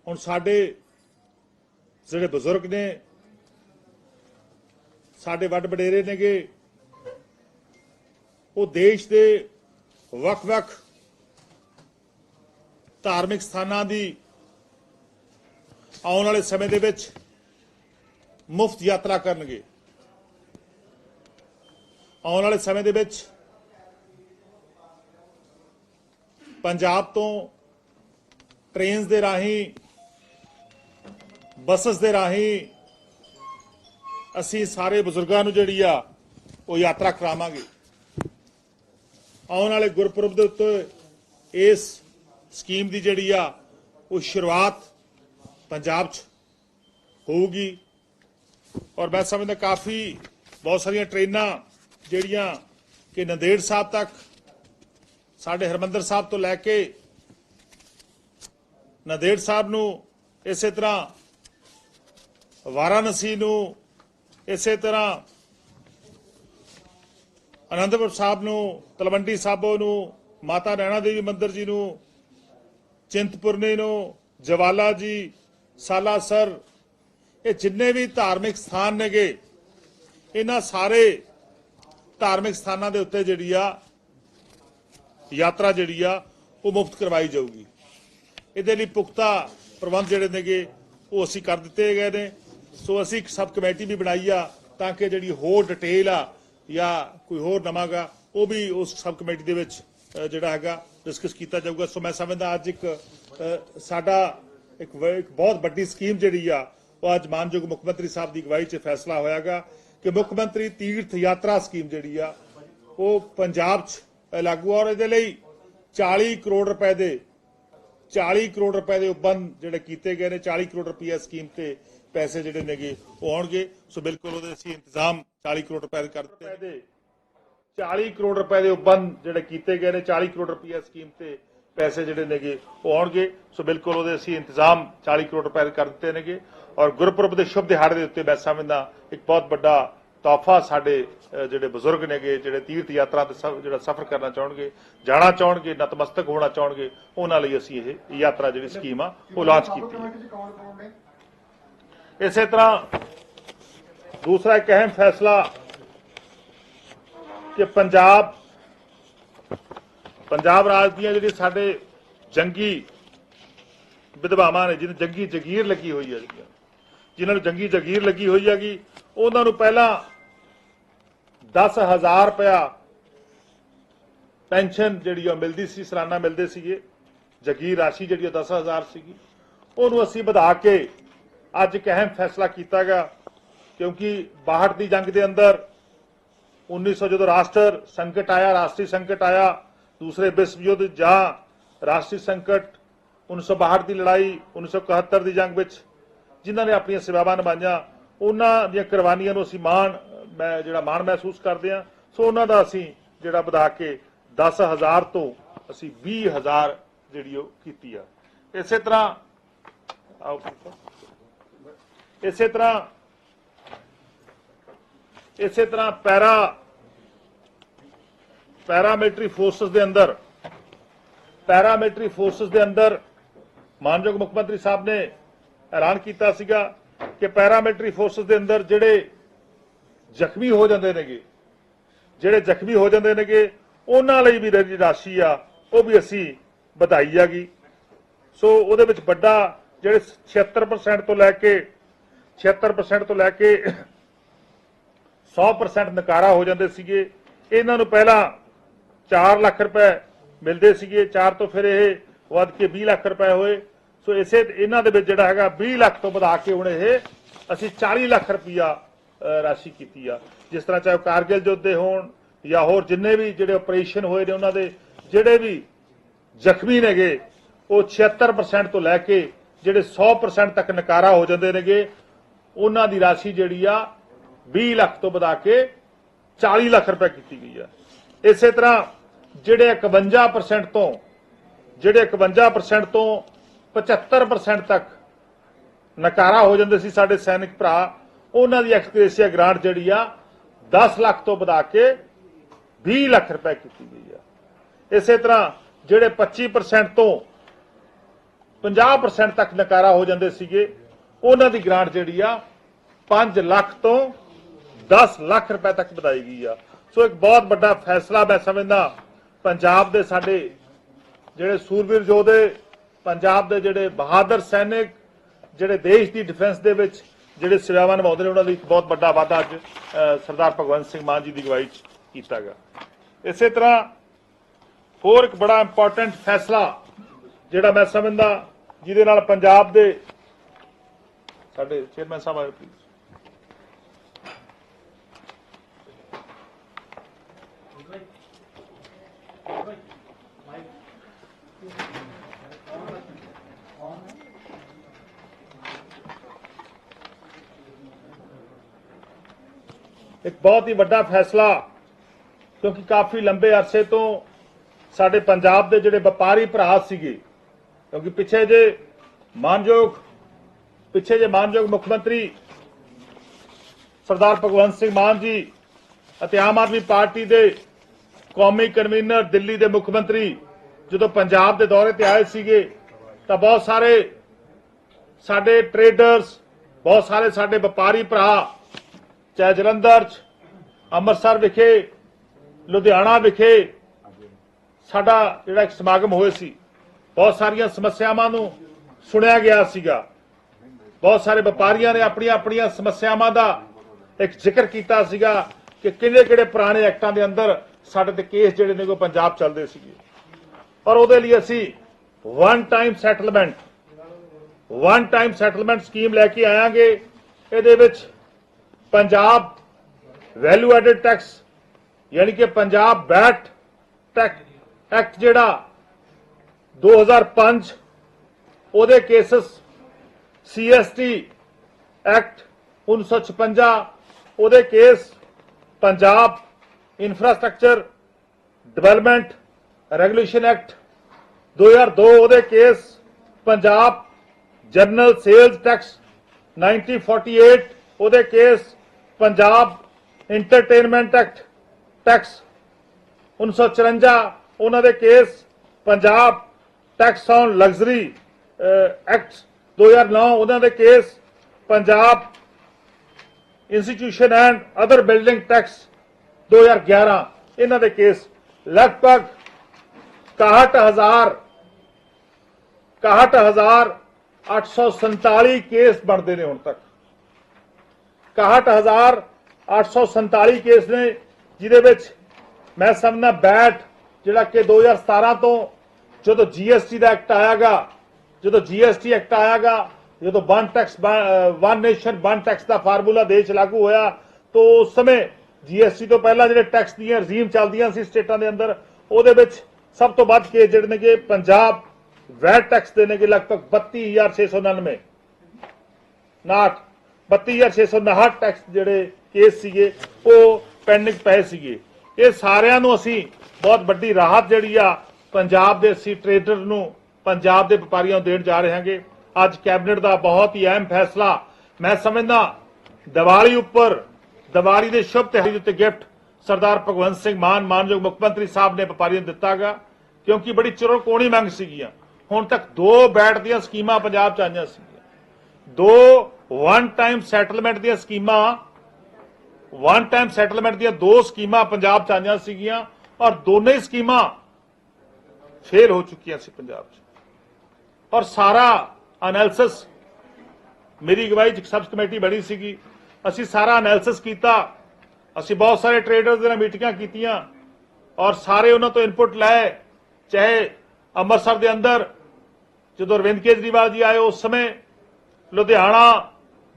ਹੁਣ ਸਾਡੇ ਜਿਹੜੇ ਬਜ਼ੁਰਗ ਨੇ, ਸਾਡੇ ਵੱਡ ਵਡੇਰੇ ਨੇਗੇ, ਉਹ ਦੇਸ਼ ਦੇ ਵੱਖ-ਵੱਖ ਧਾਰਮਿਕ ਸਥਾਨਾਂ ਦੀ ਆਉਣ ਵਾਲੇ ਸਮੇਂ ਦੇ ਵਿੱਚ ਮੁਫਤ ਯਾਤਰਾ ਕਰਨਗੇ। ਆਉਣ ਵਾਲੇ ਸਮੇਂ ਦੇ ਵਿੱਚ ਪੰਜਾਬ ਤੋਂ ਟ੍ਰੇਨਸ ਦੇ ਰਾਹੀਂ, ਬੱਸਸ ਦੇ ਰਾਹੀਂ ਅਸੀਂ ਸਾਰੇ ਬਜ਼ੁਰਗਾਂ ਨੂੰ ਜਿਹੜੀ ਆ ਉਹ ਯਾਤਰਾ ਕਰਾਵਾਂਗੇ। ਆਉਣ ਵਾਲੇ ਗੁਰਪੁਰਬ ਦੇ ਉੱਤੇ ਇਸ ਸਕੀਮ ਦੀ ਜਿਹੜੀ ਆ ਉਹ ਸ਼ੁਰੂਆਤ ਪੰਜਾਬ 'ਚ ਹੋਊਗੀ ਔਰ ਮੈਂ ਸਮਝਦਾ ਕਾਫੀ ਬਹੁਤ ਸਾਰੀਆਂ ਟ੍ਰੇਨਾਂ ਜਿਹੜੀਆਂ ਕਿ ਨੰਦੇੜ ਸਾਹਿਬ ਤੱਕ, ਸਾਡੇ ਹਰਮੰਦਰ ਸਾਹਿਬ ਤੋਂ ਲੈ ਕੇ ਨੰਦੇੜ ਸਾਹਿਬ ਨੂੰ, ਇਸੇ ਤਰ੍ਹਾਂ ਵਾਰਾਣਸੀ ਨੂੰ, ਇਸੇ ਤਰ੍ਹਾਂ ਅਨੰਦਪੁਰ ਸਾਹਿਬ ਨੂੰ, ਤਲਵੰਡੀ ਸਾਬੋ ਨੂੰ, ਮਾਤਾ ਨੈਣਾ ਦੇਵੀ ਮੰਦਿਰ ਜੀ ਨੂੰ, ਚਿੰਤਪੁਰਨੀ ਨੂੰ, ਜਵਾਲਾ ਜੀ, ਸਾਲਾਸਰ, ਇਹ ਜਿੰਨੇ ਵੀ ਧਾਰਮਿਕ ਸਥਾਨ ਨੇਗੇ, ਇਹਨਾਂ ਸਾਰੇ ਧਾਰਮਿਕ ਸਥਾਨਾਂ ਦੇ ਉੱਤੇ ਜਿਹੜੀ ਆ ਯਾਤਰਾ ਜਿਹੜੀ ਆ ਉਹ ਮੁਫਤ ਕਰਵਾਈ ਜਾਊਗੀ। ਇਹਦੇ ਲਈ ਪੁਖਤਾ ਪ੍ਰਬੰਧ ਜਿਹੜੇ ਨੇਗੇ ਉਹ ਅਸੀਂ ਕਰ ਦਿੱਤੇ ਗਏ ਨੇ। ਸੋ ਅਸੀਂ ਇੱਕ ਸਬ ਕਮੇਟੀ ਵੀ ਬਣਾਈ ਆ ਤਾਂ ਕਿ ਜਿਹੜੀ ਹੋਰ ਡਿਟੇਲ ਆ ਜਾਂ ਕੋਈ ਹੋਰ ਨਵਾਂਗਾ ਉਹ ਵੀ ਉਸ ਸਬ ਕਮੇਟੀ ਦੇ ਵਿੱਚ ਜਿਹੜਾ ਹੈਗਾ ਡਿਸਕਸ ਕੀਤਾ ਜਾਊਗਾ। ਸੋ ਮੈਂ ਸਮਝਦਾ ਅੱਜ ਇੱਕ ਸਾਡਾ ਇੱਕ ਬਹੁਤ ਵੱਡੀ ਸਕੀਮ ਜਿਹੜੀ ਆ ਉਹ ਅੱਜ ਮਾਨਯੋਗ ਮੁੱਖ ਮੰਤਰੀ ਸਾਹਿਬ ਦੀ ਅਗਵਾਈ 'ਚ ਫੈਸਲਾ ਹੋਇਆਗਾ ਕਿ ਮੁੱਖ ਮੰਤਰੀ ਤੀਰਥ ਯਾਤਰਾ ਸਕੀਮ ਜਿਹੜੀ ਆ ਉਹ ਪੰਜਾਬ 'ਚ ਲਾਗੂ ਔਰ ਇਹਦੇ ਲਈ 40 ਕਰੋੜ ਰੁਪਏ ਦੇ ਉਪਬੰਧ ਜਿਹੜੇ ਕੀਤੇ ਗਏ ਨੇ। 40 ਕਰੋੜ ਰੁਪਏ ਸਕੀਮ ਤੇ ਪੈਸੇ ਜਿਹੜੇ ਨੇਗੇ ਉਹ ਆਉਣਗੇ। ਸੋ ਬਿਲਕੁਲ ਉਹਦੇ ਅਸੀਂ ਇੰਤਜ਼ਾਮ 40 ਕਰੋੜ ਰੁਪਏ ਦੇ ਕਰ ਦਿੱਤੇ। 40 ਕਰੋੜ ਰੁਪਏ ਦੇ ਉਪਬੰਧ ਜਿਹੜੇ ਕੀਤੇ ਗਏ ਨੇ, 40 ਕਰੋੜ ਰੁਪਏ ਸਕੀਮ ਤੇ ਪੈਸੇ ਜਿਹੜੇ ਨੇਗੇ ਉਹ ਆਉਣਗੇ। ਸੋ ਬਿਲਕੁਲ ਉਹਦੇ ਅਸੀਂ ਇੰਤਜ਼ਾਮ 40 ਕਰੋੜ ਰੁਪਏ ਦੇ ਕਰ ਦਿੱਤੇ ਨੇਗੇ ਔਰ ਗੁਰਪੁਰਬ ਦੇ ਸ਼ੁਭ ਦਿਹਾੜੇ ਦੇ ਉੱਤੇ ਮੈਂ ਸਮਝਦਾ ਇੱਕ ਬਹੁਤ ਵੱਡਾ ਤੋਹਫਾ ਸਾਡੇ ਜਿਹੜੇ ਬਜ਼ੁਰਗ ਨੇਗੇ, ਜਿਹੜੇ ਤੀਰਥ ਯਾਤਰਾ ਤੇ ਜਿਹੜਾ ਸਫ਼ਰ ਕਰਨਾ ਚਾਹਣਗੇ, ਜਾਣਾ ਚਾਹਣਗੇ, ਨਤਮਸਤਕ ਹੋਣਾ ਚਾਹਣਗੇ, ਉਹਨਾਂ ਲਈ ਅਸੀਂ ਇਹ ਯਾਤਰਾ ਜਿਹੜੀ ਸਕੀਮ ਆ ਉਹ ਲਾਂਚ ਕੀਤੀ ਹੈ। ਇਸੇ ਤਰ੍ਹਾਂ ਦੂਸਰਾ ਇੱਕ ਅਹਿਮ ਫੈਸਲਾ ਕਿ ਪੰਜਾਬ ਰਾਜ ਦੀਆਂ ਜਿਹੜੀ ਸਾਡੇ ਜੰਗੀ ਵਿਧਵਾਵਾਂ ਨੇ, ਜਿਹਨੂੰ ਜੰਗੀ ਜਗੀਰ ਲੱਗੀ ਹੋਈ ਹੈ, ਜਿਨ੍ਹਾਂ ਨੂੰ ਜੰਗੀ ਜਗੀਰ ਲੱਗੀ ਹੋਈ ਹੈਗੀ, ਉਹਨਾਂ ਨੂੰ ਪਹਿਲਾਂ 10,000 ਰੁਪਇਆ ਪੈਨਸ਼ਨ ਜਿਹੜੀ ਉਹ ਮਿਲਦੀ ਸੀ, ਸਾਲਾਨਾ ਮਿਲਦੇ ਸੀਗੇ। ਜਗੀਰ ਰਾਸ਼ੀ ਜਿਹੜੀ ਉਹ 10,000 ਸੀਗੀ, ਉਹਨੂੰ ਅਸੀਂ ਵਧਾ ਕੇ ਅੱਜ ਇੱਕ ਅਹਿਮ ਫੈਸਲਾ ਕੀਤਾ ਗਿਆ ਕਿਉਂਕਿ 62 ਦੀ ਜੰਗ ਦੇ ਅੰਦਰ 1900 ਜਦੋਂ ਰਾਸ਼ਟਰ ਸੰਕਟ ਆਇਆ, ਰਾਸ਼ਟਰੀ ਸੰਕਟ ਆਇਆ, ਦੂਸਰੇ ਵਿਸ਼ਵ ਯੁੱਧ ਜਾਂ ਰਾਸ਼ਟਰੀ ਸੰਕਟ, 1962 ਦੀ ਲੜਾਈ, 1971 ਦੀ ਜੰਗ ਵਿੱਚ ਜਿਨ੍ਹਾਂ ਨੇ ਆਪਣੀਆਂ ਸੇਵਾਵਾਂ ਨਿਭਾਈਆਂ, ਉਹਨਾਂ ਦੀਆਂ ਕੁਰਬਾਨੀਆਂ ਨੂੰ ਅਸੀਂ ਮਾਣ ਮਹਿਸੂਸ ਕਰਦੇ ਹਾਂ। ਸੋ ਉਹਨਾਂ ਦਾ ਅਸੀਂ ਜਿਹੜਾ ਵਧਾ ਕੇ 10,000 ਤੋਂ ਅਸੀਂ 20,000 ਜਿਹੜੀ ਉਹ ਕੀਤੀ ਆ। ਇਸੇ ਤਰ੍ਹਾਂ ਪੈਰਾਮਿਲਟਰੀ ਫੋਰਸਸ ਦੇ ਅੰਦਰ ਮਾਨਯੋਗ ਮੁੱਖ ਮੰਤਰੀ ਸਾਹਿਬ ਨੇ ਐਲਾਨ ਕੀਤਾ ਸੀਗਾ ਕਿ ਪੈਰਾਮਿਲਟਰੀ ਫੋਰਸਸ ਦੇ ਅੰਦਰ ਜਿਹੜੇ ਜ਼ਖਮੀ ਹੋ ਜਾਂਦੇ ਨੇਗੇ ਉਹਨਾਂ ਲਈ ਵੀ ਜਿਹੜੀ ਰਾਸ਼ੀ ਆ ਉਹ ਵੀ ਅਸੀਂ ਵਧਾਈ ਹੈਗੀ। ਸੋ ਉਹਦੇ ਵਿੱਚ ਵੱਡਾ ਜਿਹੜੇ 76% ਤੋਂ ਲੈ ਕੇ 100% ਨਕਾਰਾ ਹੋ ਜਾਂਦੇ ਸੀਗੇ, ਇਹਨਾਂ ਨੂੰ ਪਹਿਲਾਂ 4 ਲੱਖ ਰੁਪਏ ਮਿਲਦੇ ਸੀਗੇ, 4 ਤੋਂ ਫਿਰ ਇਹ ਵੱਧ ਕੇ 20 ਲੱਖ ਰੁਪਏ ਹੋਏ। ਸੋ ਇਹਨਾਂ ਦੇ ਵਿੱਚ ਜਿਹੜਾ ਹੈਗਾ 20 ਲੱਖ ਤੋਂ ਵਧਾ ਕੇ ਹੁਣ ਇਹ ਅਸੀਂ 40 ਲੱਖ ਰੁਪਇਆ ਰਾਸ਼ੀ ਕੀਤੀ ਆ। ਜਿਸ ਤਰ੍ਹਾਂ ਚਾਹੇ ਕਾਰਗਿਲ ਯੁੱਧ ਦੇ ਹੋਣ ਜਾਂ ਹੋਰ ਜਿੰਨੇ ਵੀ ਜਿਹੜੇ ਆਪਰੇਸ਼ਨ ਹੋਏ ਨੇ, ਉਹਨਾਂ ਦੇ ਜਿਹੜੇ ਵੀ ਜ਼ਖਮੀ ਨੇਗੇ ਉਹ 76% ਤੋਂ ਲੈ ਕੇ ਜਿਹੜੇ 100% ਤੱਕ ਨਕਾਰਾ ਹੋ ਜਾਂਦੇ ਨੇਗੇ, ਉਹਨਾਂ ਦੀ ਰਾਸ਼ੀ ਜਿਹੜੀ ਆ 20 ਲੱਖ ਤੋਂ ਵਧਾ ਕੇ 40 ਲੱਖ ਰੁਪਏ ਕੀਤੀ ਗਈ ਆ। ਇਸੇ ਤਰ੍ਹਾਂ ਜਿਹੜੇ 51% ਤੋਂ 75% ਤੱਕ ਨਕਾਰਾ ਹੋ ਜਾਂਦੇ ਸੀ ਸਾਡੇ ਸੈਨਿਕ ਭਰਾ, ਉਹਨਾਂ ਦੀ ਐਕਸਗ੍ਰੇਸ਼ੀਆ ਗ੍ਰਾਂਟ ਜਿਹੜੀ ਆ 10 ਲੱਖ ਤੋਂ ਵਧਾ ਕੇ 20 ਲੱਖ ਰੁਪਏ ਕੀਤੀ ਗਈ ਆ। ਇਸੇ ਤਰ੍ਹਾਂ ਜਿਹੜੇ 25% 50% तक नकारा हो जाते सीगे, उन्हां दी ग्रांट जिहड़ी आ 5 लाख तो 10 लाख रुपए तक वधाई गई आ। सो एक बहुत बड़ा फैसला मैं समझदा पंजाब दे साडे जिहड़े सूरवीर योधे, पंजाब दे जिहड़े बहादुर सैनिक, जिहड़े देश की डिफेंस दे विच जिहड़े सेवावां निभाउंदे ने, उन्हां दी एक बहुत बड़ा वाधा अज सरदार भगवंत सिंह मान जी की अगवाई कीता गया। इसे तरह होर एक बड़ा इंपॉर्टेंट फैसला जिहड़ा मैं समझदा जिहदे नाल पंजाब दे साडे चेयरमैन साहब आए प्लीज, एक बहुत ही बड़ा फैसला, क्योंकि काफ़ी लंबे अरसे तो साडे पंजाब दे जिहड़े व्यापारी भरा सीगे, क्योंकि पिछे जे मानयोग मुख्यमंत्री सरदार भगवंत सिंह मान जी अते आम आदमी पार्टी दे कौमी कन्वीनर दिल्ली दे मुख्यमंत्री जो पंजाब दे दौरे ते आए सीगे, तां बहुत सारे साडे ट्रेडर्स, बहुत सारे साडे व्यापारी भरा, चाहे जलंधर, अमृतसर विखे, लुधियाना विखे साडा जिहड़ा एक समागम होए सी, बहुत सारियां समस्यावां नूं सुनिया गया सीगा। बहुत सारे व्यापारियों ने अपनी अपनी समस्यावां दा एक जिक्र किया सीगा कि किहड़े-किहड़े पुराने एक्टां दे अंदर साडे ते केस जिहड़े ने कोई पंजाब चलदे सीगे, और उहदे लई असीं वन टाइम सैटलमेंट स्कीम लैके आयागे। इहदे विच पंजाब वैल्यू एडिड टैक्स यानी कि पंजाब वैट टैक्स एक्ट जिहड़ा 2005 उहदे केसेस, CST एक्ट 1956 उहदे case, Punjab infrastructure development regulation act 2002 उहदे case, Punjab general sales tax 1948 उहदे case, Punjab entertainment act tax 1954 उन्हां दे case, Punjab tax on luxury act 2009 उन्हां दे case, Punjab institution and other building tax 2011 इन्हां दे केस। लगभग 61,847 केस बनते हैं हुण तक, 61,847 केस ने, जिहदे विच मैं समझना बैट जिहड़ा कि 2017 तो जो GST का एक्ट आयागा, जो GST एक्ट आयागा, जो वन नेशन वन टैक्स का फार्मूला देश लागू होया, तो उस समय GST तो पहला जो टैक्स दी रजीम चलदियां सी स्टेटां दे अंदर, उहदे विच सब तो वध केस जिहड़े ने कि पंजाब वैट टैक्स दे ने कि लगभग 32,699 32,659 टैक्स जिहड़े केस सीगे वो पेंडिंग पए सीगे। ये सारिਆਂ ਨੂੰ ਅਸੀਂ बहुत बड़ी राहत जिहड़ी आ पंजाब दे ਅਸੀਂ ट्रेडर ਨੂੰ, पंजाब दे व्यापारियों देण जा रहे हांगे। अज कैबिनेट का बहुत ही अहम फैसला मैं समझदा दिवाली उपर, दिवाली के शुभ तिहार उत्ते गिफ्ट सरदार भगवंत सिंह मान मानयोग मुख्यमंत्री साहब ने व्यापारियों को दिता गा, क्योंकि बड़ी चिरकोणी मंग सीगियां। हुण तक 2 बैट दी स्कीमां पंजाब च आईयां सीगियां, 2 वन टाइम सैटलमेंट दी स्कीमां, वन टाइम सैटलमेंट दी 2 स्कीमां पंजाब च आईयां सीगियां, और दोनों ही स्कीमां फेल हो चुकियां सी पंजाब च। और सारा एनालिसिस मेरी अगवाई च सब कमेटी बनी सीगी, असी सारा एनालिसिस किया, असी बहुत सारे ट्रेडर्स दे नाल मीटिंगां कीतियां और सारे उन्हां तो इनपुट लाए। चाहे अमृतसर के अंदर जो अरविंद केजरीवाल जी आए उस समय लुधियाना,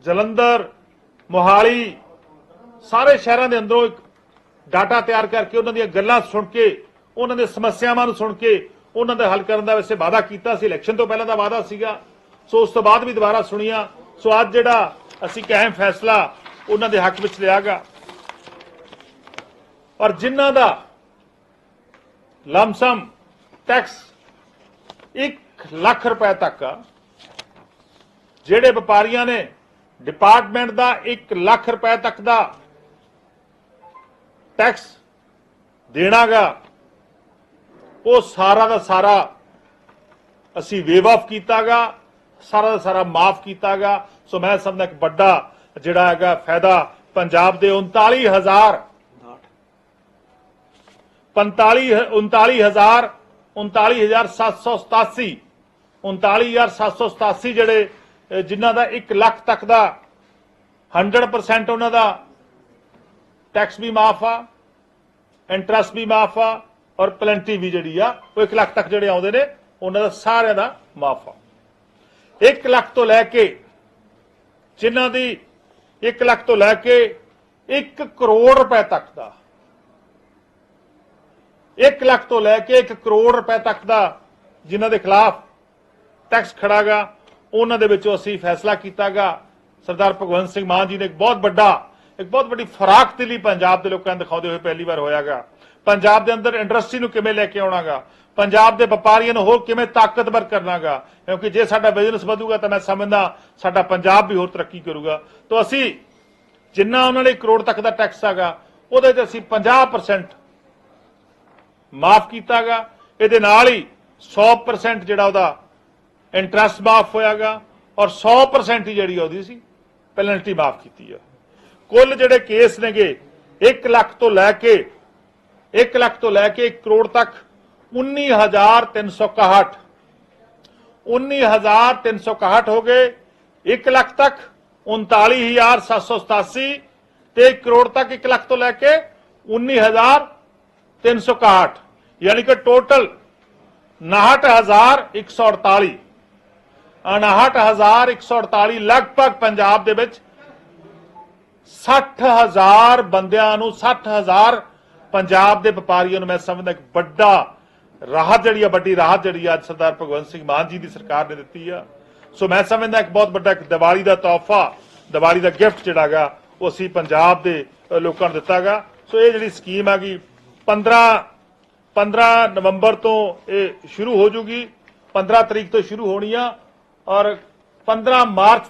जलंधर, मोहाली सारे शहरों के अंदरों एक डाटा तैयार करके उन्होंने गल्लां सुन के, उन्होंने समस्यावां सुन के उन्होंने हल करने का वैसे वादा किया, इलैक्शन तो पहले का वादा सीगा, सो उस तो बाद भी दोबारा सुनिया। सो अज जिहड़ा असीं अहम फैसला उन्होंने हक विच लिया गा, और जिन्हां दा लमसम टैक्स 1 लाख रुपए तक आ, जिहड़े व्यापारियों ने डिपार्टमेंट का 1 लाख रुपए तक का टैक्स देना गा, वो सारा का सारा असी वेव ऑफ कीतागा, सारा दा सारा माफ कीतागा। सो मैं समझदा एक बड़ा जिहड़ा हैगा फायदा पंजाब दे 39,787 ਜਿਹੜੇ जिन्हां दा 1 लाख तक दा 100% उन्हां दा टैक्स भी माफ आ, इंटरस्ट भी माफ आ और पेनल्टी भी जिहड़ी आ वो 1 लाख तक जिहड़े आउंदे ने उन्हां दा सारियां दा माफ आ। 1 लाख तो लैके जिन्हां दी 1 लाख तो लैके 1 करोड़ रुपए तक दा, 1 लाख तो लैके 1 करोड़ रुपए तक दा जिन्हां दे खिलाफ टैक्स खड़ा गा उन्हां दे विचों असीं फैसला कीतागा। सरदार भगवंत सिंह मान जी ने एक बहुत बड़ी फराक दिली पंजाब के लोगों ने दिखाते हुए पहली बार होयागा। पंजाब के अंदर इंडस्ट्री नूं किवें लैके आउणागा, पंजाब के व्यापारियों नूं होर किवें ताकतवर करनागा, क्योंकि जे साडा बिजनेस वधूगा तो मैं समझदा साडा पंजाब भी होर तरक्की करूगा। तो असीं जिन्ना उन्होंने 1 करोड़ तक का टैक्स आगा उहदे च असीं 50% माफ कीतागा। इहदे नाल ही 100% जिहड़ा उहदा इंटरस्ट माफ होयागा और 100% ही जिहड़ी उहदी सी पेनल्टी माफ की है। कुल जिहड़े केस नेगे 1 लाख तो लैके 1 करोड़ तक 19,361 हो गए। 1 लाख तक 39,787 ते 1 करोड़ तक 1 लाख तो लैके 19,361 यानी कि टोटल 59,148 लगभग पंजाब दे विच 60,000 बंदियां नूं 60,000 पंजाब के व्यापारियों मैं समझदा एक बड़ा राहत जी वड्डी राहत जी अज सरदार भगवंत सिंह मान जी की सरकार ने दी है। सो मैं समझदा एक बहुत बड़ा एक दिवाली का तोहफा, दिवाली का गिफ्ट जिहड़ा वो असीं पंजाब के लोगों ने दिता गा। सो ये जिहड़ी स्कीम आ गई 15 नवंबर तो ये शुरू हो जूगी, 15 तरीक तो शुरू होनी आ और 15 मार्च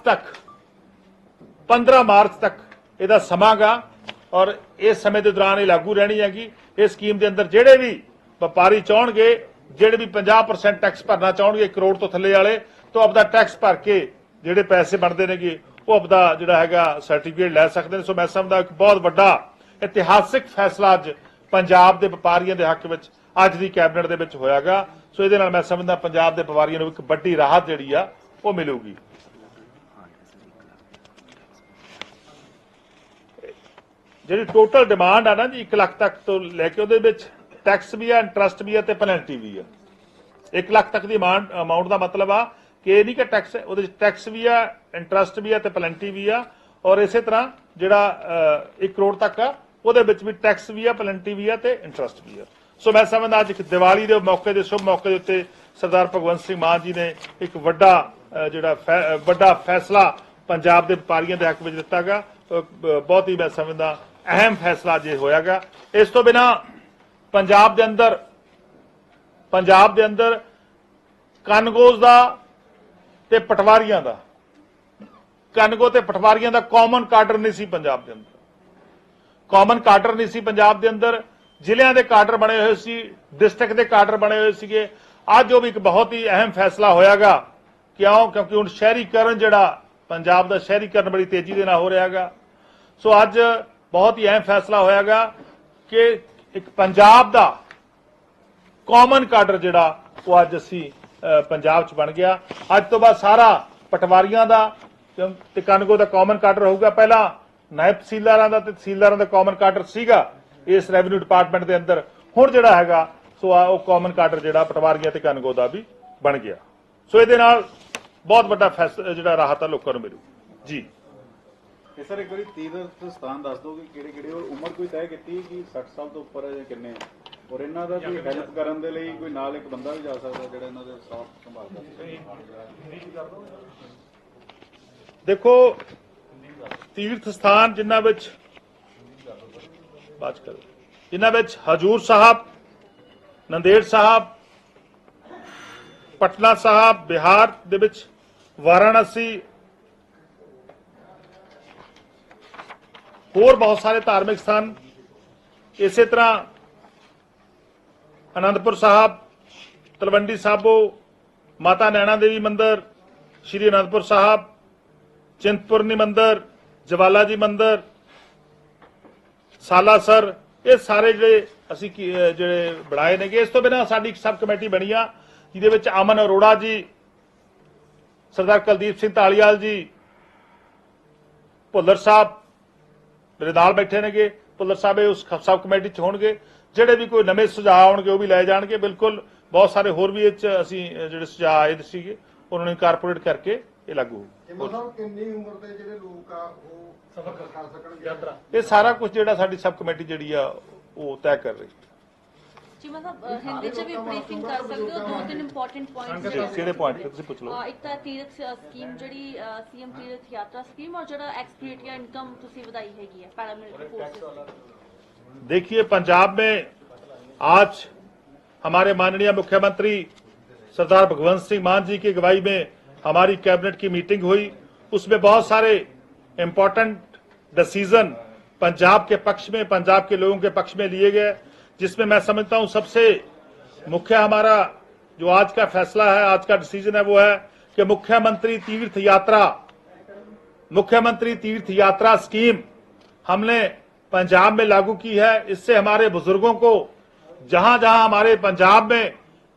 तक ਇਹਦਾ ਸਮਾਂ ਗਾ और इस समय के दौरान ये लागू रहनी हैगी। इस स्कीम के अंदर जेडे भी व्यापारी चाहणगे, जेडे भी 50% टैक्स भरना चाहणगे 1 करोड़ तो थले वाले तो अपना टैक्स भर के जेडे पैसे बनते नेगे वो अपना जिहड़ा हैगा सर्टिफिकेट लै सकते हैं। सो मैं समझदा एक बहुत बड़ा इतिहासिक फैसला अज पंजाब के व्यापारियों के हक में अज की कैबिनेट के विच होयागा। सो ये मैं समझदा पंजाब के व्यापारियों को एक बड़ी राहत जिहड़ी आ वो मिलूगी। जी टोटल डिमांड आ ना जी 1 लाख तक तो लैके उहदे विच टैक्स भी है, इंटरस्ट भी है तो पेनल्टी भी है। 1 लाख तक की अमाउंट का मतलब आ कि यह नहीं कि टैक्स उहदे विच टैक्स भी है, इंटरस्ट भी है तो पेनल्टी भी है और इस तरह जिहड़ा 1 करोड़ तक आ उहदे विच भी टैक्स भी है, पेनल्टी भी है तो इंटरस्ट भी है। सो मैं समझदा अज दिवाली के मौके के शुभ मौके के उत्ते सरदार भगवंत सिंह मान जी ने एक वड्डा फैसला पंजाब के व्यापारियों के हक में दिता गा। बहुत ही मैं समझदा अहम फैसला जे होयागा। इस तो बिना पंजाब के अंदर कानगोज का ते पटवारियां का कानगो ते पटवारियां का कॉमन काडर नहीं सी पंजाब के अंदर, कॉमन काडर नहीं सी पंजाब के अंदर। जिलियां के काडर बने हुए सी, डिस्ट्रिक्ट के काडर बने हुए सीगे। अज वो भी एक बहुत ही अहम फैसला होयागा। क्यों? क्योंकि हुण शहरीकरण जिहड़ा पंजाब का शहरीकरण बड़ी तेजी के नाल हो रहा है। सो अज बहुत ही अहम फैसला होयागा कि एक पंजाब का कॉमन काडर जिहड़ा वो अज असी पंजाब च बन गया। अज तो बाद सारा पटवारियां दा ते कानगो का कॉमन काडर होगा। पहला नायब तहसीलदारां दा ते तहसीलदारां दा कॉमन काडर सीगा इस रेवन्यू डिपार्टमेंट के अंदर। हुण जिहड़ा हैगा सो वो कॉमन काडर जिहड़ा पटवारियां ते कानगो का भी बन गया। सो इहदे नाल बहुत बड़ा फैसला जिहड़ा राहत है लोगों को मिलू जी। सर एक बार तीर्थ स्थान दस दो कि किहड़े-किहड़े और उम्र कोई तय की कि 60 साल तो उपर है या किन्ने और इन्हां दा कोई हेल्प करन दे लई कोई नाल एक बंदा भी जा सकदा जिहड़ा इन्हां दे साथ संभालदा। देखो तीर्थ स्थान जिन्हां विच बात करो जिन्हां विच हजूर साहब, नंदेड़ साहब, पटना साहब बिहार दे विच, वाराणसी और बहुत सारे धार्मिक स्थान, इस तरह आनंदपुर साहब, तलवंडी साबो, माता नैना देवी मंदिर, श्री अनंदपुर साहब, चिंतपूर्णी मंदिर, जवाला जी मंदिर, सालासर, ये सारे ਜਿਹੜੇ ਬਣਾਏ ਨੇਗੇ। ਇਸ ਤੋਂ ਬਿਨਾਂ ਸਾਡੀ ਸਬ ਕਮੇਟੀ ਬਣੀ ਆ ਜਿਹਦੇ ਵਿੱਚ ਅਮਨ ਅਰੋੜਾ ਜੀ, ਸਰਦਾਰ ਕੁਲਦੀਪ ਸਿੰਘ ਢਾਲੀਵਾਲ ਜੀ, ਭੁੱਲਰ ਸਾਹਿਬ ਮੇਰੇ ਨਾਲ ਬੈਠੇ ਨੇਗੇ। ਭੁੱਲਰ ਸਾਹਿਬ ਉਸ ਸਬ ਕਮੇਟੀ 'ਚ ਹੋਣਗੇ। ਜਿਹੜੇ ਵੀ ਕੋਈ ਨਵੇਂ ਸੁਝਾਅ ਆਉਣਗੇ ਉਹ ਵੀ ਲੈ ਜਾਣਗੇ। ਬਿਲਕੁਲ ਬਹੁਤ ਸਾਰੇ ਹੋਰ ਵੀ ਇਹ 'ਚ ਅਸੀਂ ਜਿਹੜੇ ਸੁਝਾਅ ਆਏ ਸੀਗੇ ਉਹਨਾਂ ਨੂੰ ਇਨਕਾਰਪੋਰੇਟ ਕਰਕੇ ਇਹ ਲਾਗੂ ਹੋਊ। ਕਿੰਨੀ ਉਮਰ ਦੇ ਜਿਹੜੇ ਲੋਕ ਆ ਉਹ ਸਫ਼ਰ ਕਰ ਸਕਣਗੇ? ਇਹ ਸਾਰਾ ਕੁਝ ਜਿਹੜਾ ਸਾਡੀ ਸਬ ਕਮੇਟੀ ਜਿਹੜੀ ਆ ਉਹ ਤੈਅ ਕਰ ਰਹੀ। ਜੀ ਮਤਲਬ ਹਿੰਦੀ ਚ ਵੀ ਬਰੀਫਿੰਗ ਕਰ ਸਕਦੇ ਹੋ। ਦੋ ਤਿੰਨ ਇੰਪੋਰਟੈਂਟ ਪੁਆਇੰਟਸ ਕਿਹੜੇ ਪੁਆਇੰਟ ਤੁਸੀਂ ਪੁੱਛ ਲਓ। ਇੱਕ ਤਾਂ ਤੀਰਥ ਸਕੀਮ ਜਿਹੜੀ ਸੀਐਮ ਤੀਰਥ ਯਾਤਰਾ ਸਕੀਮ, ਔਰ ਜਿਹੜਾ ਐਕਸਪੀਰੀਟ ਜਾਂ ਇਨਕਮ ਤੁਸੀਂ ਵਧਾਈ ਹੈਗੀ ਹੈ पैरामिलिट्री फोर्सेस। देखिए, पंजाब में आज हमारे माननीय मुख्यमंत्री सरदार भगवंत सिंह मान जी की अगुवाई में हमारी कैबिनेट की मीटिंग हुई। उसमें बहुत सारे इंपॉर्टेंट डिसीजन पंजाब के पक्ष में, पंजाब के लोगों के पक्ष में लिए गए, जिसमें मैं समझता हूं सबसे मुख्य हमारा जो आज का फैसला है, आज का डिसीजन है, वो है कि मुख्यमंत्री तीर्थ यात्रा स्कीम हमने पंजाब में लागू की है। इससे हमारे बुजुर्गों को जहां जहां हमारे पंजाब में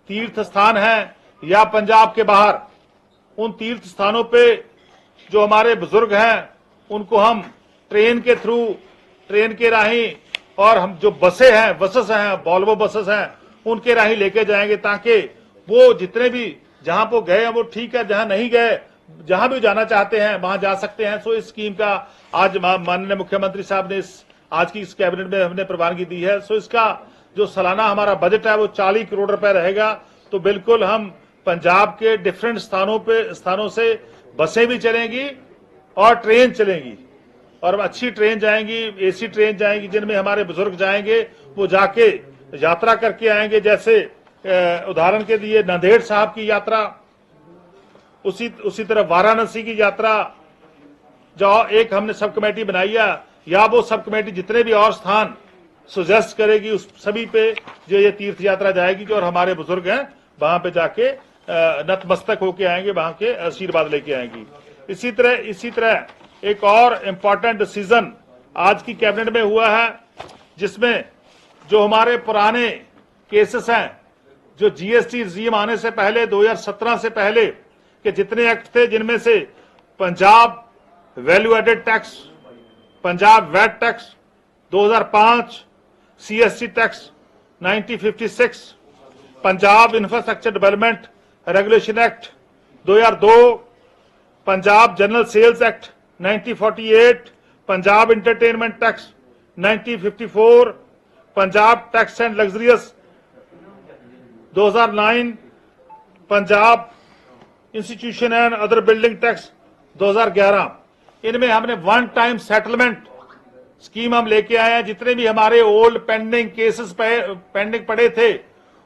तीर्थ स्थान हैं या पंजाब के बाहर, उन तीर्थ स्थानों पे जो हमारे बुजुर्ग हैं उनको हम ट्रेन के थ्रू, ट्रेन के राही, और हम जो बसेस हैं वॉल्वो बसेस हैं, उनके राही लेके जाएंगे, ताकि वो जितने भी जहां वो गए हैं वो ठीक है, जहां नहीं गए, जहां भी जाना चाहते हैं वहां जा सकते हैं। सो इस स्कीम का आज माननीय मुख्यमंत्री साहब ने आज की इस कैबिनेट में हमने प्रवानगी दी है। सो इसका जो सालाना हमारा बजट है वो 40 करोड़ रुपए रहेगा। तो बिल्कुल हम पंजाब के डिफरेंट स्थानों से बसें भी चलेंगी और ट्रेन चलेंगी, और अच्छी ट्रेन जाएंगी, एसी ट्रेन जाएंगी, जिनमें हमारे बुजुर्ग जाएंगे, वो जाके यात्रा करके आएंगे। जैसे उदाहरण के लिए नांदेड़ साहब की यात्रा, उसी तरह वाराणसी की यात्रा जो एक हमने सब कमेटी बनाई है, या वो सब कमेटी जितने भी और स्थान सुजेस्ट करेगी उस सभी पे जो ये तीर्थ यात्रा जाएगी, जो और हमारे बुजुर्ग हैं वहां पे जाके नतमस्तक होके आएंगे, वहां के आशीर्वाद लेके आएंगी। इसी तरह एक और इम्पोर्टेंट डिसीजन आज की कैबिनेट में हुआ है, जिसमें जो हमारे पुराने केसेस हैं, जो जीएसटी रिजीम आने से पहले 2017 से पहले के जितने एक्ट थे, जिनमें से Punjab value added tax, Punjab VAT tax 2005, CST tax 1956, Punjab infrastructure development regulation act 2002, Punjab general sales act 1948, Punjab entertainment tax 1954, Punjab tax and luxurious 2009, Punjab institution and other building tax 2011। इनमें हमने वन टाइम सेटलमेंट स्कीम हम लेके आए हैं। जितने भी हमारे ओल्ड पेंडिंग केसेस पेंडिंग पड़े थे,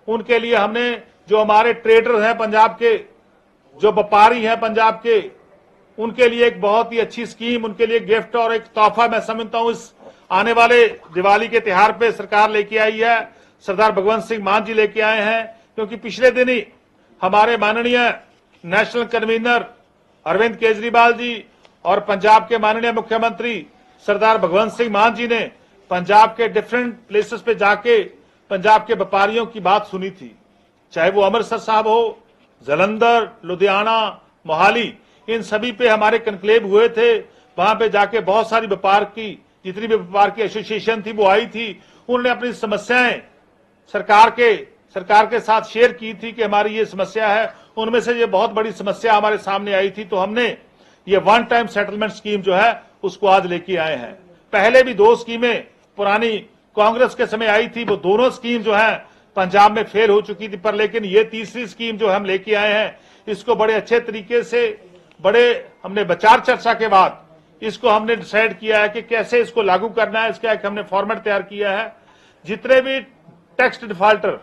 उनके लिए हमने, जो हमारे ट्रेडर हैं पंजाब के, जो व्यापारी हैं पंजाब के, उनके लिए एक बहुत ही अच्छी स्कीम, उनके लिए गिफ्ट और एक तोहफा मैं समझता हूं इस आने वाले दिवाली के त्योहार पे सरकार लेके आई है। सरदार भगवंत सिंह मान जी लेके आए हैं, क्योंकि पिछले दिन ही हमारे माननीय नेशनल कन्वीनर अरविंद केजरीवाल जी और पंजाब के माननीय मुख्यमंत्री सरदार भगवंत सिंह मान जी ने पंजाब के डिफरेंट प्लेसेस पे जाके पंजाब के व्यापारियों की बात सुनी थी, चाहे वो अमृतसर साहब हो, जालंधर, लुधियाना, मोहाली, इन सभी पे हमारे कन्क्लेव हुए थे। वहां पे जाके बहुत सारी व्यापार की, जितनी भी व्यापार की एसोसिएशन थी वो आई थी, उन्होंने अपनी समस्याएं सरकार के साथ शेयर की थी कि हमारी ये समस्या है। उनमें से ये बहुत बड़ी समस्या हमारे सामने आई थी, तो हमने ये वन टाइम सेटलमेंट स्कीम जो है उसको आज लेके आए हैं। पहले भी 2 स्कीमें पुरानी कांग्रेस के समय आई थी, वो दोनों स्कीम जो है पंजाब में फेल हो चुकी थी, पर लेकिन ये तीसरी स्कीम जो हम लेके आए हैं, इसको बड़े अच्छे तरीके से, हमने विचार चर्चा के बाद इसको हमने डिसाइड किया है कि कैसे इसको लागू करना है। इसका एक हमने फॉर्मेट तैयार किया है। जितने भी टैक्स डिफॉल्टर,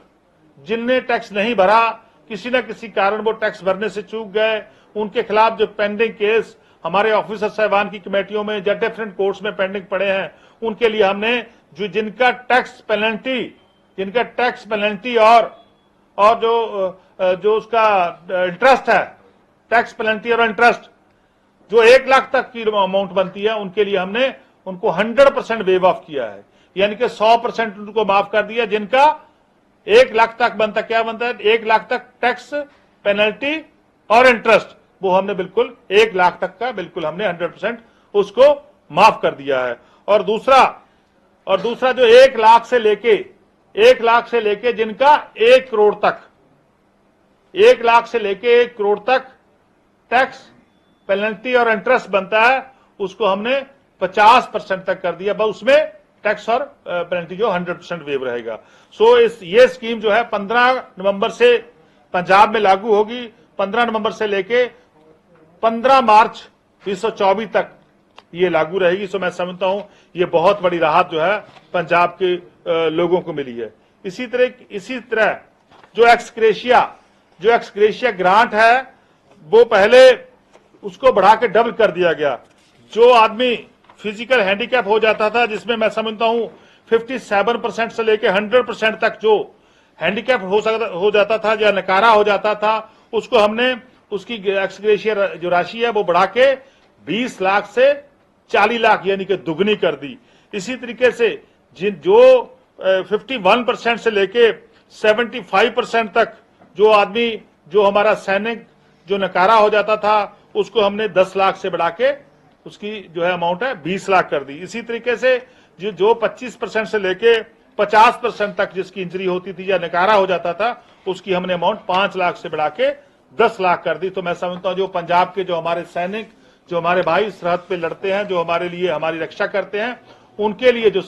जिनने टैक्स नहीं भरा, किसी न किसी कारण वो टैक्स भरने से चूक गए, उनके खिलाफ जो पेंडिंग केस हमारे ऑफिसर साहिबान की कमेटियों में या डिफरेंट कोर्ट्स में पेंडिंग पड़े हैं, उनके लिए हमने जो जिनका टैक्स पेनल्टी और और जो उसका इंटरेस्ट है, टैक्स पेनल्टी और इंटरेस्ट जो 1 लाख तक की अमाउंट बनती है, उनके लिए हमने उनको 100% वेव ऑफ किया है, यानी कि 100% उनको माफ कर दिया। जिनका 1 लाख तक बनता, क्या बनता है, 1 लाख तक टैक्स पेनल्टी और इंटरेस्ट, वो हमने बिल्कुल 1 लाख तक का बिल्कुल हमने 100% उसको माफ कर दिया है। और दूसरा जो 1 लाख से लेके जिनका 1 करोड़ तक, 1 लाख से लेके 1 करोड़ तक टैक्स पेनल्टी और इंटरेस्ट बनता है, उसको हमने 50% तक कर दिया। बस उसमें टैक्स और पेनल्टी जो 100% वेव रहेगा। सो ये स्कीम जो है 15 नवंबर से पंजाब में लागू होगी, 15 नवंबर से लेके 15 मार्च 2024 तक ये लागू रहेगी। सो मैं समझता हूं ये बहुत बड़ी राहत जो है पंजाब के लोगों को मिली है। इसी तरह जो एक्सग्रेशिया ग्रांट है, वो पहले उसको बढ़ा के डबल कर दिया गया। जो आदमी फिजिकल हैंडीकैप हो जाता था, जिसमें मैं समझता हूं 57% से लेके 100% तक जो हैंडीकैप हो जाता था या नकारा हो जाता था, उसको हमने उसकी एक्सग्रेशिया जो राशि है वो बढ़ा के 20 लाख से 40 लाख यानी कि दुगनी कर दी। इसी तरीके से जो 51% से लेके 75% तक जो आदमी, जो हमारा सैनिक जो नकारा हो जाता था, उसको हमने 10 लाख से बढ़ा के उसकी जो है अमाउंट है 20 लाख कर दी। इसी तरीके से जो 25% से लेके 50% तक जिसकी इंजरी होती थी या नकारा हो जाता था, उसकी हमने अमाउंट 5 लाख से बढ़ा के 10 लाख कर दी। तो मैं समझता हूं जो पंजाब के जो हमारे सैनिक, जो हमारे भाई सरहद पे लड़ते हैं, जो हमारे लिए हमारी रक्षा करते हैं, उनके लिए जो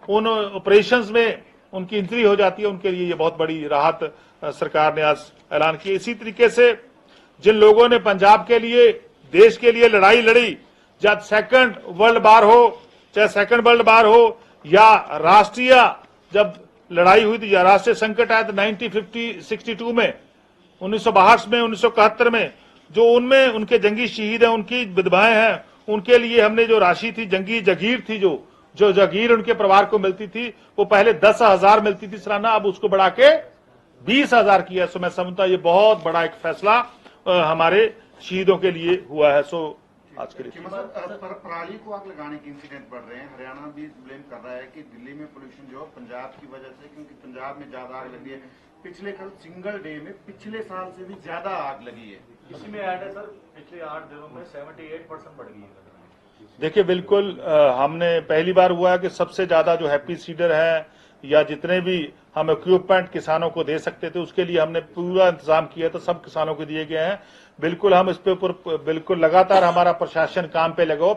उन ऑपरेशंस में उनकी इंजरी हो जाती है, उनके लिए ये बहुत बड़ी राहत सरकार ने आज ऐलान की। इसी तरीके से जिन लोगों ने पंजाब के लिए, देश के लिए लड़ाई लड़ी, चाहे सेकंड वर्ल्ड वार हो या राष्ट्रीय जब लड़ाई हुई थी या राष्ट्रीय संकट आया था 1962 में, 1962 में, 1971 में, जो उनमें उनके जंगी शहीद हैं, उनकी विधवाएं हैं, उनके लिए हमने जो राशि थी, जंगी जगीर थी, जो जगीर उनके परिवार को मिलती थी, वो पहले 10,000 मिलती थी सालाना, अब उसको बढ़ा के 20,000 किया। सो मैं समझता ये बहुत बड़ा एक फैसला हमारे शहीदों के लिए हुआ है। सो आज के लिए पराली को आग लगाने के इंसिडेंट बढ़ रहे हैं। हरियाणा भी ब्लेम कर रहा है कि दिल्ली में पोल्यूशन जो पंजाब की वजह से, क्योंकि पंजाब में ज्यादा आग लगी है। पिछले कल सिंगल डे में पिछले साल से भी ज्यादा आग लगी है। इसी में ऐड है सर, पिछले 8 दिनों में 78% बढ़ गई है। देखिए बिल्कुल हमने पहली बार हुआ है कि सबसे ज्यादा जो हैप्पी सीडर है या जितने भी हम इक्विपमेंट किसानों को दे सकते थे, उसके लिए हमने पूरा इंतजाम किया, तो सब किसानों को दिए गए हैं। बिल्कुल हम इस पे ऊपर बिल्कुल लगातार हमारा प्रशासन काम पे लगा हो।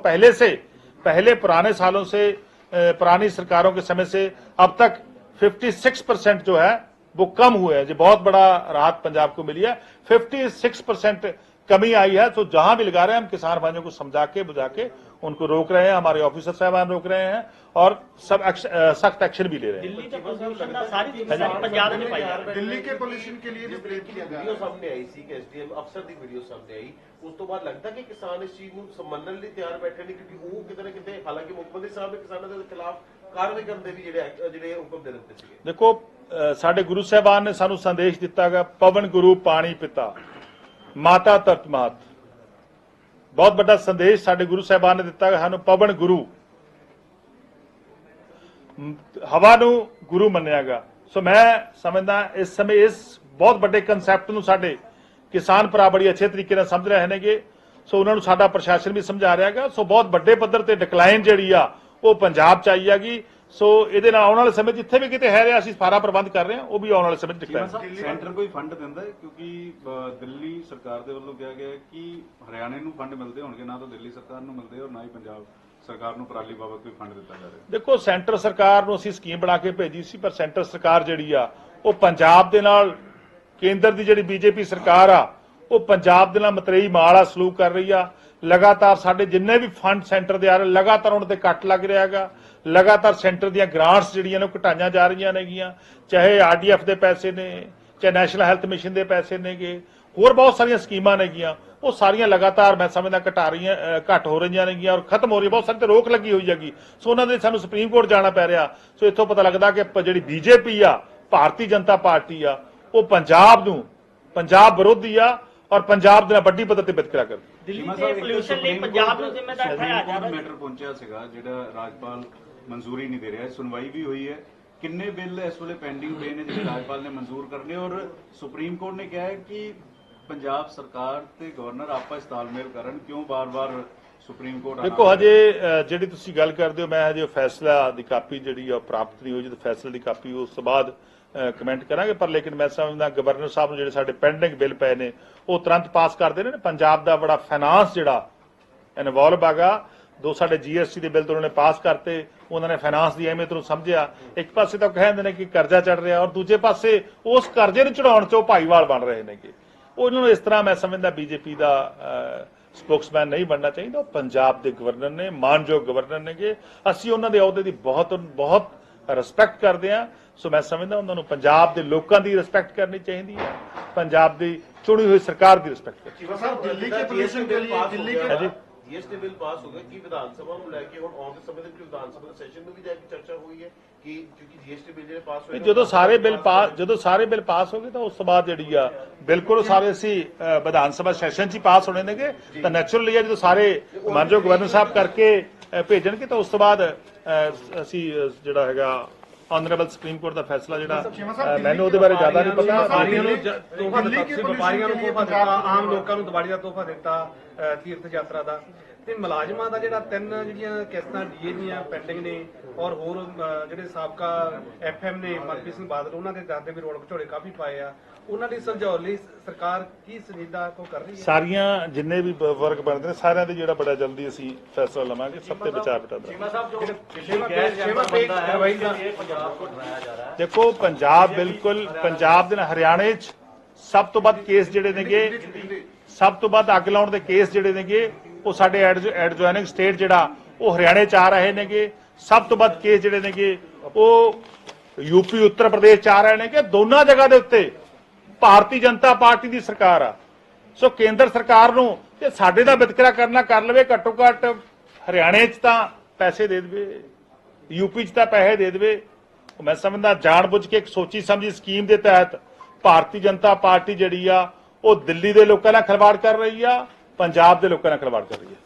पहले पुराने सालों से, पुरानी सरकारों के समय से अब तक 56% जो है वो कम हुए हैं। जो बहुत बड़ा राहत पंजाब को मिली है, 56% कमी आई है। तो जहां भी लगा रहे हैं हम किसान भाइयों को समझा के बुझा के उनको रोक रहे हैं, हमारे ऑफिसर साहबान रोक रहे हैं और सब सख्त एक्शन भी ले रहे हैं। दिल्ली के पोल्यूशन का सारी पंजाब में पाई है। दिल्ली के पोल्यूशन के लिए भी ब्लेम किया जा वीडियो सामने आई सी के एसडीएम अफसर ਦੀ ਵੀਡੀਓ ਸਾਹਮਣੇ ਆਈ, ਉਸ ਤੋਂ ਬਾਅਦ ਲੱਗਦਾ ਕਿ ਕਿਸਾਨ ਇਸ ਚੀਜ਼ ਨੂੰ ਸੰਭਲਣ ਲਈ ਤਿਆਰ ਬੈਠੇ ਨੇ, ਕਿਉਂਕਿ ਉਹ ਕਿਤੇ ਨਾ ਕਿਤੇ, ਹਾਲਾਂਕਿ ਮੁੱਖ ਮੰਤਰੀ ਸਾਹਿਬ ਨੇ ਕਿਸਾਨਾਂ ਦੇ ਖਿਲਾਫ ਕਾਰਵਾਈ ਕਰਨ ਦੇ ਵੀ ਜਿਹੜੇ ਹੁਕਮ ਦੇ ਦਿੱਤੇ ਸੀਗੇ। ਦੇਖੋ ਸਾਡੇ ਗੁਰੂ ਸਾਹਿਬਾਨ ਨੇ ਸਾਨੂੰ ਸੰਦੇਸ਼ ਦਿੱਤਾ ਹੈ, ਪਵਨ ਗੁਰੂ ਪਾਣੀ ਪਿਤਾ ਮਾਤਾ ਧਰਤ ਮਾਤ। बहुत बड़ा संदेश साडे गुरु साहबान ने दिता है, सानू पवन गुरु, हवा नू गुरु मन्नियागा। सो मैं समझदा इस समय इस बहुत बड़े कंसैप्ट नू साडे किसान भरा बड़ी अच्छे तरीके नाल समझ रहे हैं। सो उन्होंने साडा प्रशासन भी समझा रहा है। सो बहुत बड़े पद्धर ते डिक्लाइन जिहड़ी आ वो पंजाब च आई हैगी। सो ਇਹਦੇ ਨਾਲ ਆਉਣ ਵਾਲੇ ਸਮੇਂ ਜਿੱਥੇ ਵੀ ਕਿਤੇ ਹੈ ਰਿਹਾ ਅਸੀਂ ਸਾਰਾ ਪ੍ਰਬੰਧ ਕਰ ਰਹੇ ਹਾਂ, ਉਹ ਵੀ ਆਉਣ ਵਾਲੇ ਸਮੇਂ ਡਿਕਲੇਅਰ। ਸੈਂਟਰ ਕੋਈ ਫੰਡ ਦਿੰਦਾ ਹੈ? ਕਿਉਂਕਿ ਦਿੱਲੀ ਸਰਕਾਰ ਦੇ ਵੱਲੋਂ ਕਿਹਾ ਗਿਆ ਹੈ ਕਿ ਹਰਿਆਣੇ ਨੂੰ ਫੰਡ ਮਿਲਦੇ ਹੋਣਗੇ, ਨਾ ਤਾਂ ਦਿੱਲੀ ਸਰਕਾਰ ਨੂੰ ਮਿਲਦੇ ਔਰ ਨਾ ਹੀ ਪੰਜਾਬ ਸਰਕਾਰ ਨੂੰ ਪਰਾਲੀ ਬਾਬਤ ਕੋਈ ਫੰਡ ਦਿੱਤਾ ਜਾ ਰਿਹਾ। ਦੇਖੋ ਸੈਂਟਰ ਸਰਕਾਰ ਨੂੰ ਅਸੀਂ ਸਕੀਮ ਬਣਾ ਕੇ ਭੇਜੀ ਸੀ, ਪਰ ਸੈਂਟਰ ਸਰਕਾਰ ਜਿਹੜੀ ਆ ਉਹ ਪੰਜਾਬ ਦੇ ਨਾਲ, ਕੇਂਦਰ ਦੀ ਜਿਹੜੀ ਬੀਜੇਪੀ ਸਰਕਾਰ ਆ ਉਹ ਪੰਜਾਬ ਦੇ ਨਾਲ ਮਤਰੇਈ ਮਾਲਾ ਸਲੂਕ ਕਰ ਰਹੀ ਆ। ਲਗਾਤਾਰ ਸਾਡੇ ਜਿੰਨੇ ਵੀ ਫੰਡ ਸੈਂਟਰ ਦੇ ਆ ਰਹੇ, ਲਗਾਤਾਰ ਉਹਨਾਂ ਤੇ ਕੱਟ ਲੱਗ ਰਿਹਾ ਹੈਗਾ। लगातार सेंटर ਦੀਆਂ ਗ੍ਰਾਂਟਸ ਜਿਹੜੀਆਂ ਨੇ ਘਟਾਈਆਂ ਜਾ ਰਹੀਆਂ ਨੇਗੀਆਂ, ਚਾਹੇ ਆਰਡੀਐਫ ਦੇ ਪੈਸੇ ਨੇ, ਚਾਹੇ ਨੈਸ਼ਨਲ ਹੈਲਥ ਮਿਸ਼ਨ ਦੇ ਪੈਸੇ ਨੇਗੇ, ਹੋਰ ਬਹੁਤ ਸਾਰੀਆਂ ਸਕੀਮਾਂ ਨੇਗੀਆਂ, ਉਹ ਸਾਰੀਆਂ ਲਗਾਤਾਰ ਮੈਂ ਸਮਝਦਾ ਘਟ ਹੋ ਰਹੀਆਂ ਨੇਗੀਆਂ ਔਰ ਖਤਮ ਹੋ ਰਹੀ, ਬਹੁਤ ਸਾਰੀ ਤੇ ਰੋਕ ਲੱਗੀ ਹੋਈ ਹੈਗੀ। ਸੋ ਉਹਨਾਂ ਦੇ ਸਾਨੂੰ ਸੁਪਰੀਮ ਕੋਰਟ ਜਾਣਾ ਪੈ ਰਿਹਾ। ਸੋ ਇੱਥੋਂ ਪਤਾ ਲੱਗਦਾ ਕਿ ਜਿਹੜੀ ਬੀਜੇਪੀ ਆ, ਭਾਰਤੀ ਜਨਤਾ ਪਾਰਟੀ ਆ, ਉਹ ਪੰਜਾਬ ਵਿਰੋਧੀ ਆ ਔਰ ਪੰਜਾਬ ਦੇ ਨਾਲ ਵੱਡੀ ਪੱਧਰ ਤੇ ਵਿਤਕਰਾ ਕਰਦੀ। ਦਿੱਲੀ ਦੇ ਪੋਲਿਊਸ਼ਨ ਲਈ ਪੰਜਾਬ ਨੂੰ ਜ਼ਿੰਮੇਦਾਰ ਠਹਿਰਾਇਆ ਜਾ ਰਿਹਾ ਮੈਟਰ ਪਹੁੰਚਿਆ ਸੀਗਾ ਜਿਹੜਾ ਰਾਜਪਾਲ ਮਨਜ਼ੂਰੀ ਨਹੀਂ ਦੇ ਰਿਹਾ, ਸੁਣਵਾਈ ਵੀ ਹੋਈ ਹੈ। ਕਿੰਨੇ ਬਿੱਲ ਇਸ ਵੇਲੇ ਪੈਂਡਿੰਗ ਪਏ ਨੇ ਜਿਹੜੇ ਰਾਜਪਾਲ ਨੇ ਮਨਜ਼ੂਰ ਕਰਨੇ, ਔਰ ਸੁਪਰੀਮ ਕੋਰਟ ਨੇ ਕਿਹਾ ਹੈ ਕਿ ਪੰਜਾਬ ਸਰਕਾਰ ਤੇ ਗਵਰਨਰ ਆਪਸ ਤਾਲਮੇਲ ਕਰਨ, ਕਿਉਂ ਬਾਰ-ਬਾਰ ਸੁਪਰੀਮ ਕੋਰਟ ਦੇਖੋ ਹਜੇ ਜਿਹੜੀ ਤੁਸੀਂ ਗੱਲ ਕਰਦੇ ਹੋ, ਮੈਂ ਹਜੇ ਫੈਸਲਾ ਦੀ ਕਾਪੀ ਜਿਹੜੀ ਆ ਪ੍ਰਾਪਤ ਨਹੀਂ ਹੋਈ। ਜਦੋਂ ਫੈਸਲੇ ਦੀ ਕਾਪੀ ਉਸ ਤੋਂ ਬਾਅਦ ਕਮੈਂਟ ਕਰਾਂਗੇ, ਪਰ ਲੇਕਿਨ ਮੈਂ ਸਮਝਦਾ ਗਵਰਨਰ ਸਾਹਿਬ ਨੂੰ ਜਿਹੜੇ ਸਾਡੇ ਪੈਂਡਿੰਗ ਬਿੱਲ ਪਏ ਨੇ ਉਹ ਤੁਰੰਤ ਪਾਸ ਕਰ ਦੇਣੇ ਨੇ। ਪੰਜਾਬ ਦਾ ਬੜਾ ਫਾਈਨਾਂਸ ਜਿਹੜਾ ਇਨਵੋਲਵ ਹੈਗਾ, ਦੋ ਸਾਡੇ GST ਦੇ ਬਿੱਲ ਤੋਂ ਉਹਨਾਂ ਨੇ ਪਾਸ ਕਰਤੇ। ਉਹਨਾਂ ਨੇ ਫਾਈਨਾਂਸ ਦੀ ਅਹਿਮੀਅਤ ਨੂੰ ਸਮਝਿਆ। ਇੱਕ ਪਾਸੇ ਤਾਂ ਕਹਿੰਦੇ ਨੇ ਕਿ ਕਰਜ਼ਾ ਚੜ ਰਿਹਾ, ਔਰ ਦੂਜੇ ਪਾਸੇ ਉਸ ਕਰਜ਼ੇ ਨੂੰ ਚੜਾਉਣ 'ਚ ਉਹ ਭਾਈਵਾਲ ਬਣ ਰਹੇ ਨੇਗੇ। ਉਹਨਾਂ ਨੂੰ ਇਸ ਤਰ੍ਹਾਂ ਮੈਂ ਸਮਝਦਾ BJP ਦਾ ਸਪੋਕਸਮੈਨ ਨਹੀਂ ਬਣਨਾ ਚਾਹੀਦਾ। ਉਹ ਪੰਜਾਬ ਦੇ ਗਵਰਨਰ ਨੇ, ਮਾਨਯੋਗ ਗਵਰਨਰ ਨੇਗੇ। ਅਸੀਂ ਉਹਨਾਂ ਦੇ ਅਹੁਦੇ ਦੀ ਬਹੁਤ ਰਿਸਪੈਕਟ ਕਰਦੇ ਹਾਂ। ਸੋ ਮੈਂ ਸਮਝਦਾ ਉਹਨਾਂ ਨੂੰ ਪੰਜਾਬ ਦੇ ਲੋਕਾਂ ਦੀ ਰਿਸਪੈਕਟ ਕਰਨੀ ਚਾਹੀਦੀ ਹੈ, ਪੰਜਾਬ ਦੀ ਚੁਣੀ ਹੋਈ ਸਰਕਾਰ ਦੀ ਰਿਸਪੈਕਟ ਕਰਨੀ। दिल्ली के पोल्यूशन के लिए दिल्ली के GST ਬਿੱਲ ਪਾਸ ਹੋ ਗਿਆ ਕਿ ਵਿਧਾਨ ਸਭਾ ਨੂੰ ਲੈ ਕੇ ਹੁਣ ਆਉਂਦੇ ਸਮੇਂ ਦੇ ਵਿੱਚ ਵਿਧਾਨ ਸਭਾ ਦੇ ਸੈਸ਼ਨ ਨੂੰ ਵੀ ਜਾ ਕੇ ਚਰਚਾ ਹੋਈ ਹੈ ਕਿ ਕਿਉਂਕਿ GST ਬਿੱਲ ਜਿਹੜੇ ਪਾਸ ਹੋਏ ਜਦੋਂ ਸਾਰੇ ਬਿੱਲ ਪਾਸ ਹੋ ਗਏ ਤਾਂ ਉਸ ਤੋਂ ਬਾਅਦ ਜਿਹੜੀ ਆ ਬਿਲਕੁਲ ਸਾਰੇ ਅਸੀਂ ਵਿਧਾਨ ਸਭਾ ਸੈਸ਼ਨ 'ਚ ਹੀ ਪਾਸ ਹੋਣੇ ਨੇਗੇ। ਤਾਂ ਨੈਚੁਰਲੀ ਆ ਜਦੋਂ ਸਾਰੇ ਮਾਨਯੋਗ ਗਵਰਨਰ ਸਾਹਿਬ ਕਰਕੇ ਭੇਜਣਗੇ ਤਾਂ ਉਸ ਤੋਂ ਬਾਅਦ ਅਸੀਂ ਜਿਹੜਾ ਹੈਗਾ ਆਨਰੇਬਲ ਸੁਪਰੀਮ ਕੋਰਟ ਦਾ ਫੈਸਲਾ ਜਿਹੜਾ ਮੈਨੂੰ ਉਹਦੇ ਬਾਰੇ ਜ਼ਿਆਦਾ ਨਹੀਂ ਪਤਾ। ਵਪਾਰੀਆਂ ਨੂੰ ਤੋਹਫਾ ਦਿੱਤਾ, ਤੁਸੀਂ ਵਪਾਰੀਆਂ ਨੂੰ ਤੋਹਫਾ ਦਿੱਤਾ, ਆਮ ਲੋਕਾਂ ਨੂੰ ਦਿਵਾਲੀ ਦਾ ਤੋਹਫਾ ਦਿੱਤਾ ਤੀਰਥ ਯਾਤਰਾ ਦਾ, ਤੇ ਮੁਲਾਜ਼ਮਾਂ ਦਾ ਜਿਹੜਾ 3 ਜਿਹੜੀਆਂ ਕਿਸ਼ਤਾਂ DA ਦੀਆਂ ਪੈਂਡਿੰਗ ਨੇ, ਔਰ ਹੋਰ ਜਿਹੜੇ ਸਾਬਕਾ FM ਨੇ ਮਨਪ੍ਰੀਤ ਸਿੰਘ ਬਾਦਲ, ਉਹਨਾਂ ਦੇ ਦਰ ਦੇ ਵੀ ਰੋਡ ਘਚੋੜੇ ਕਾਫੀ ਪਾਏ ਆ। ਉਹਨਾਂ ਦੀ ਸੁਲਝਾਉਣ ਲਈ ਸਰਕਾਰ ਕੀ ਸੰਜੀਦਾ ਕੋ ਕਰ ਰਹੀ ਹੈ? ਸਾਰੀਆਂ ਜਿੰਨੇ ਵੀ ਵਰਗ ਬਣਦੇ ਨੇ ਸਾਰਿਆਂ ਦੇ ਜਿਹੜਾ ਬੜਾ ਜਲਦੀ ਅਸੀਂ ਫੈਸਲਾ ਲਵਾਂਗੇ, ਸਭ ਤੇ ਵਿਚਾਰ ਵਿਟਾਂਗੇ। ਚੀਮਾ ਸਾਹਿਬ ਜੋ ਸ਼ੇਮਾ ਪੇ ਕਾਰਵਾਈ ਦਾ ਪੰਜਾਬ को डराया जा रहा है। ਦੇਖੋ ਪੰਜਾਬ ਦੇ ਨਾਲ ਹਰਿਆਣੇ 'ਚ ਸਭ ਤੋਂ ਵੱਧ ਕੇਸ ਜਿਹੜੇ ਨੇਗੇ, ਸਭ ਤੋਂ ਵੱਧ ਅੱਗ ਲਾਉਣ ਦੇ ਕੇਸ ਜਿਹੜੇ ਨੇਗੇ ਉਹ ਸਾਡੇ ਐਡਜੋਇਨਿੰਗ ਸਟੇਟ ਜਿਹੜਾ ਉਹ ਹਰਿਆਣੇ 'ਚ ਆ ਰਹੇ ਨੇਗੇ। ਸਭ ਤੋਂ ਵੱਧ ਕੇਸ ਜਿਹੜੇ ਨੇਗੇ ਉਹ UP ਉੱਤਰ ਪ੍ਰਦੇਸ਼ 'ਚ ਆ ਰਹੇ ਨੇਗੇ। ਦੋਨਾਂ ਜਗ੍ਹਾ ਦੇ ਉੱਤੇ ਭਾਰਤੀ ਜਨਤਾ ਪਾਰਟੀ ਦੀ ਸਰਕਾਰ ਆ। ਸੋ ਕੇਂਦਰ ਸਰਕਾਰ ਨੂੰ ਜੇ ਸਾਡੇ ਦਾ ਵਿਤਕਰਾ ਕਰਨਾ ਕਰ ਲਵੇ, ਘੱਟੋ ਘੱਟ ਹਰਿਆਣੇ 'ਚ ਤਾਂ ਪੈਸੇ ਦੇ ਦੇਵੇ, UP 'ਚ ਤਾਂ ਪੈਸੇ ਦੇ ਦੇਵੇ। ਮੈਂ ਸਮਝਦਾ ਜਾਣਬੁੱਝ ਕੇ ਇੱਕ ਸੋਚੀ ਸਮਝੀ ਸਕੀਮ ਦੇ ਤਹਿਤ ਭਾਰਤੀ ਜਨਤਾ ਪਾਰਟੀ ਜਿਹੜੀ ਆ ਉਹ ਦਿੱਲੀ ਦੇ ਲੋਕਾਂ ਨਾਲ ਖਿਲਵਾੜ ਕਰ ਰਹੀ ਆ, ਪੰਜਾਬ ਦੇ ਲੋਕਾਂ ਨਾਲ ਖਿਲਵਾੜ ਕਰ ਰਹੀ ਆ।